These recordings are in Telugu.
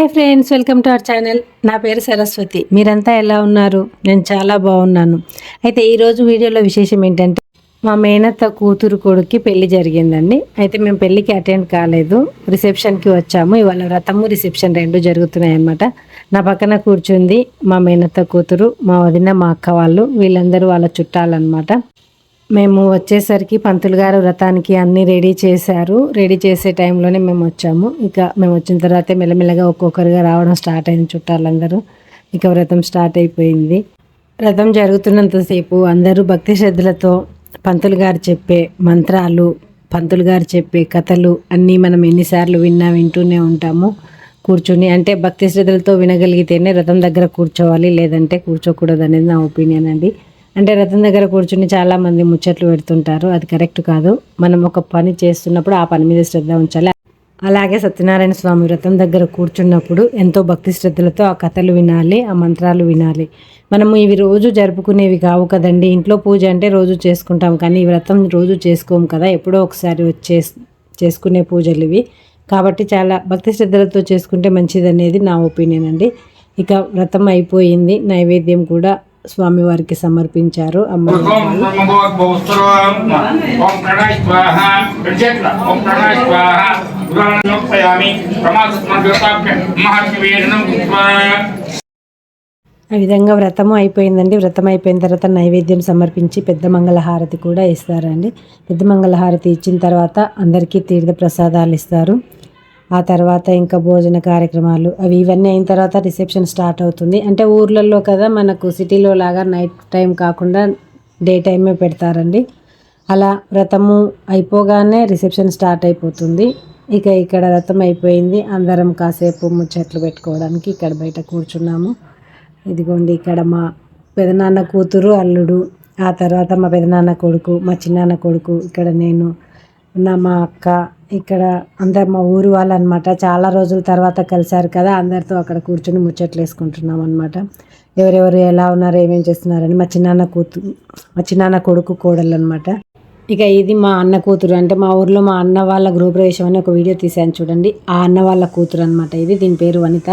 Hi friends, welcome to our channel. నా పేరు సరస్వతి. మీరంతా ఎలా ఉన్నారు? నేను చాలా బాగున్నాను. అయితే ఈరోజు వీడియోలో విశేషం ఏంటంటే, మా మేనత్త కూతురు కొడుక్కి పెళ్లి జరిగిందండి. అయితే మేము పెళ్ళికి అటెండ్ కాలేదు, రిసెప్షన్కి వచ్చాము. ఇవాళ వ్రతము రిసెప్షన్ రెండు జరుగుతున్నాయి అన్నమాట. నా పక్కన కూర్చుంది మా మేనత్త కూతురు, మా వదిన, మా అక్క వాళ్ళు. వీళ్ళందరూ వాళ్ళ చుట్టాలన్నమాట. మేము వచ్చేసరికి పంతులు గారు వ్రతానికి అన్నీ రెడీ చేశారు. రెడీ చేసే టైంలోనే మేము వచ్చాము. ఇక మేము వచ్చిన తర్వాత మెల్లమెల్లగా ఒక్కొక్కరుగా రావడం స్టార్ట్ అయింది చుట్టాలందరూ. ఇక వ్రతం స్టార్ట్ అయిపోయింది. వ్రతం జరుగుతున్నంతసేపు అందరూ భక్తి శ్రద్ధలతో పంతులు గారు చెప్పే మంత్రాలు, పంతులు గారు చెప్పే కథలు అన్నీ మనం ఎన్నిసార్లు వింటూనే ఉంటాము కూర్చుని. అంటే భక్తి శ్రద్ధలతో వినగలిగితేనే వ్రతం దగ్గర కూర్చోవాలి, లేదంటే కూర్చోకూడదు అనేది నా ఒపీనియన్ అండి. అంటే రథం దగ్గర కూర్చుని చాలామంది ముచ్చట్లు పెడుతుంటారు, అది కరెక్ట్ కాదు. మనం ఒక పని చేస్తున్నప్పుడు ఆ పని మీద శ్రద్ధ ఉంచాలి. అలాగే సత్యనారాయణ స్వామి వ్రతం దగ్గర కూర్చున్నప్పుడు ఎంతో భక్తి శ్రద్ధలతో ఆ కథలు వినాలి, ఆ మంత్రాలు వినాలి. మనము ఇవి రోజు జరుపుకునేవి కావు కదండి. ఇంట్లో పూజ అంటే రోజు చేసుకుంటాం, కానీ ఈ వ్రతం రోజు చేసుకోము కదా, ఎప్పుడో ఒకసారి చేసుకునే పూజలు ఇవి. కాబట్టి చాలా భక్తి శ్రద్ధలతో చేసుకుంటే మంచిది అనేది నా ఒపీనియన్ అండి. ఇక వ్రతం అయిపోయింది, నైవేద్యం కూడా స్వామివారికి సమర్పించారు. ఆ విధంగా వ్రతము అయిపోయిందండి. వ్రతం అయిపోయిన తర్వాత నైవేద్యం సమర్పించి పెద్ద మంగళహారతి కూడా ఇస్తారండి. పెద్ద మంగళహారతి ఇచ్చిన తర్వాత అందరికీ తీర్థ ప్రసాదాలు ఇస్తారు. ఆ తర్వాత ఇంకా భోజన కార్యక్రమాలు ఇవన్నీ అయిన తర్వాత రిసెప్షన్ స్టార్ట్ అవుతుంది. అంటే ఊర్లలో కదా, మనకు సిటీలో లాగా నైట్ టైం కాకుండా డే టైమే పెడతారండి. అలా వ్రతము అయిపోగానే రిసెప్షన్ స్టార్ట్ అయిపోతుంది. ఇక ఇక్కడ వ్రతం అయిపోయింది. అందరం కాసేపు ముచ్చట్లు పెట్టుకోవడానికి ఇక్కడ బయట కూర్చున్నాము. ఇదిగోండి, ఇక్కడ మా పెదనాన్న కూతురు, అల్లుడు, ఆ తర్వాత మా పెదనాన్న కొడుకు, మా చిన్నాన్న కొడుకు, ఇక్కడ నేను, మా అక్క, ఇక్కడ అందరు మా ఊరు వాళ్ళు అనమాట. చాలా రోజుల తర్వాత కలిసారు కదా, అందరితో అక్కడ కూర్చొని ముచ్చట్లు వేసుకుంటున్నాం అనమాట. ఎవరెవరు ఎలా ఉన్నారు, ఏమేం చేస్తున్నారని. మా చిన్నాన్న కొడుకు కోడలు అనమాట. ఇక ఇది మా అన్న కూతురు. అంటే మా ఊర్లో మా అన్న వాళ్ళ గృహప్రవేశం అని ఒక వీడియో తీసాను చూడండి, ఆ అన్న వాళ్ళ కూతురు అనమాట ఇది. దీని పేరు వనిత.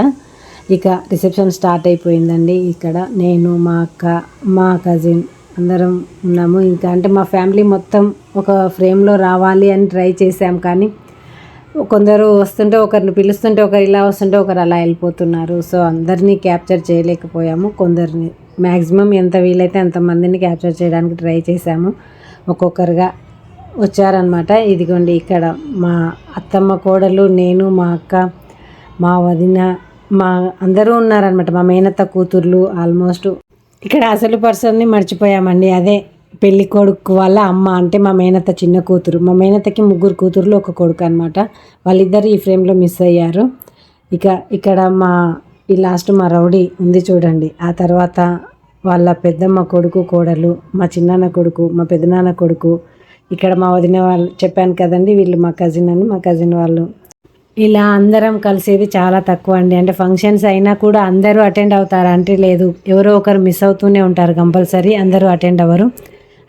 ఇక రిసెప్షన్ స్టార్ట్ అయిపోయిందండి. ఇక్కడ నేను, మా అక్క, మా కజిన్ అందరం ఉన్నాము. ఇంకా అంటే మా ఫ్యామిలీ మొత్తం ఒక ఫ్రేమ్లో రావాలి అని ట్రై చేసాం, కానీ కొందరు వస్తుంటే ఒకరిని పిలుస్తుంటే ఒకరు ఇలా వస్తుంటే ఒకరు అలా వెళ్ళిపోతున్నారు. సో అందరినీ క్యాప్చర్ చేయలేకపోయాము. కొందరిని మ్యాక్సిమం ఎంత వీలైతే అంతమందిని క్యాప్చర్ చేయడానికి ట్రై చేశాము. ఒక్కొక్కరుగా వచ్చారనమాట. ఇదిగోండి, ఇక్కడ మా అత్తమ్మ కోడలు, నేను, మా అక్క, మా వదిన, మా అందరూ ఉన్నారనమాట. మా మేనత్త కూతుర్లు. ఆల్మోస్ట్ ఇక్కడ అసలు పర్సన్ని మర్చిపోయామండి, అదే పెళ్లి కొడుకు వాళ్ళ అమ్మ. అంటే మా మేనత్త చిన్న కూతురు. మా మేనత్తకి 3 కూతుర్లు, 1 కొడుకు అనమాట. వాళ్ళిద్దరు ఈ ఫ్రేమ్లో మిస్ అయ్యారు. ఇక ఇక్కడ ఈ లాస్ట్ మా రౌడీ ఉంది చూడండి. ఆ తర్వాత వాళ్ళ పెద్దమ్మ కొడుకు, కోడలు, మా చిన్నాన్న కొడుకు, మా పెదనాన్న కొడుకు, ఇక్కడ మా వదిన వాళ్ళు. చెప్పాను కదండి, వీళ్ళు మా కజిన్ అని. మా కజిన్ వాళ్ళు. ఇలా అందరం కలిసేది చాలా తక్కువ అండి. అంటే ఫంక్షన్స్ అయినా కూడా అందరూ అటెండ్ అవుతారు అంటే లేదు, ఎవరో ఒకరు మిస్ అవుతూనే ఉంటారు కంపల్సరీ, అందరూ అటెండ్ అవ్వరు.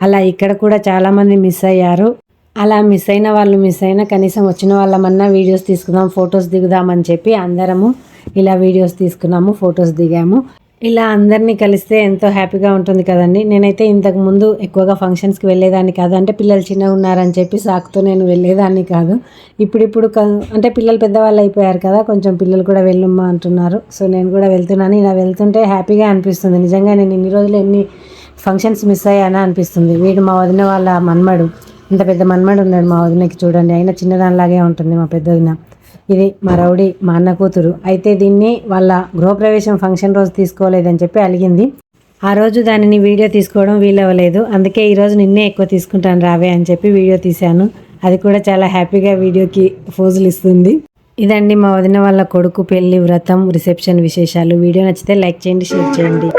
అలా ఇక్కడ కూడా చాలామంది మిస్ అయ్యారు. అలా మిస్ అయినా కనీసం వచ్చిన వాళ్ళమన్నా వీడియోస్ తీసుకుందాం, ఫొటోస్ దిగుదామని చెప్పి అందరము ఇలా వీడియోస్ తీసుకున్నాము, ఫొటోస్ దిగాము. ఇలా అందరినీ కలిస్తే ఎంతో హ్యాపీగా ఉంటుంది కదండి. నేనైతే ఇంతకు ముందు ఎక్కువగా ఫంక్షన్స్కి వెళ్ళేదాన్ని కాదు. అంటే పిల్లలు చిన్నగా ఉన్నారని చెప్పి సాకుతో నేను వెళ్ళేదాన్ని కాదు. ఇప్పుడు అంటే పిల్లలు పెద్దవాళ్ళు అయిపోయారు కదా, కొంచెం పిల్లలు కూడా వెళ్ళమ్మా అంటున్నారు. సో నేను కూడా వెళ్తున్నాను. ఇలా వెళ్తుంటే హ్యాపీగా అనిపిస్తుంది. నిజంగా నేను ఇన్ని రోజులు ఎన్ని ఫంక్షన్స్ మిస్ అయ్యానా అనిపిస్తుంది. వీడు మా వదిన వాళ్ళ మన్మడు. ఇంత పెద్ద మన్మడు ఉన్నాడు మా వదినకి, చూడండి. అయినా చిన్నదానిలాగే ఉంటుంది మా పెద్ద వదిన. ఇది మా రౌడీ, మా అన్న కూతురు. అయితే దీన్ని వాళ్ళ గృహప్రవేశం ఫంక్షన్ రోజు తీసుకోలేదని చెప్పి అలిగింది. ఆ రోజు దానిని వీడియో తీసుకోవడం వీలవ్వలేదు. అందుకే ఈరోజు నిన్నే ఎక్కువ తీసుకుంటాను రావే అని చెప్పి వీడియో తీశాను. అది కూడా చాలా హ్యాపీగా వీడియోకి పోజులు ఇస్తుంది. ఇదండి మా వదిన వాళ్ళ కొడుకు పెళ్లి, వ్రతం, రిసెప్షన్ విశేషాలు. వీడియో నచ్చితే లైక్ చేయండి, షేర్ చేయండి.